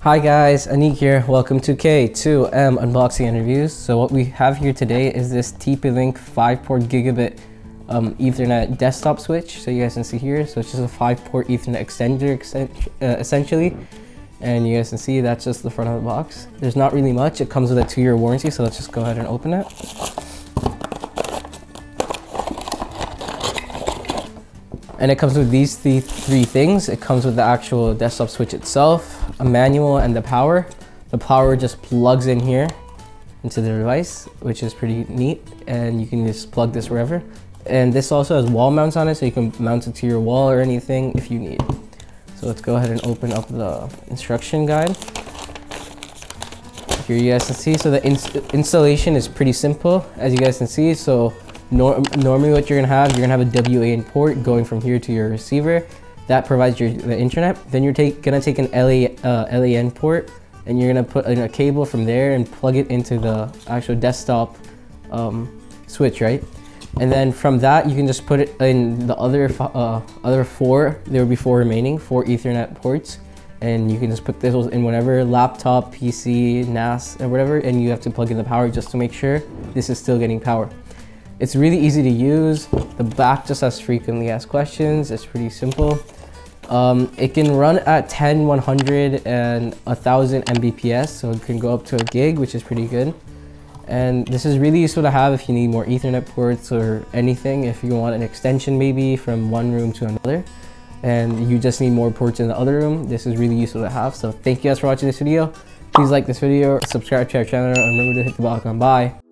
Hi guys, Anik here. Welcome to K2M Unboxing and Reviews. So what we have here today is this TP-Link 5-port Gigabit Ethernet desktop switch. So you guys can see here, so it's just a 5-port Ethernet extender essentially. And you guys can see that's just the front of the box. There's not really much. It comes with a 2-year warranty, so let's just go ahead and open it. And it comes with these three things. It comes with the actual desktop switch itself, a manual, and the power. The power just plugs in here into the device, which is pretty neat. And you can just plug this wherever. And this also has wall mounts on it, so you can mount it to your wall or anything if you need. So let's go ahead and open up the instruction guide. Here you guys can see, so the installation is pretty simple, as you guys can see. So normally what you're gonna have a WAN port going from here to your receiver that provides the internet. Then you're gonna take an LAN port, and you're gonna put in a cable from there and plug it into the actual desktop switch, right? And then from that you can just put it in the other four. There will be four Ethernet ports, and you can just put this in whatever laptop, PC, NAS, and whatever, and you have to plug in the power just to make sure this is still getting power. It's really easy to use. The back just has frequently asked questions. It's pretty simple. It can run at 10, 100, and 1000 Mbps, so it can go up to a gig, which is pretty good. And this is really useful to have if you need more Ethernet ports or anything. If you want an extension maybe from one room to another, and you just need more ports in the other room, this is really useful to have. So thank you guys for watching this video. Please like this video, subscribe to our channel, and remember to hit the bell icon. Bye.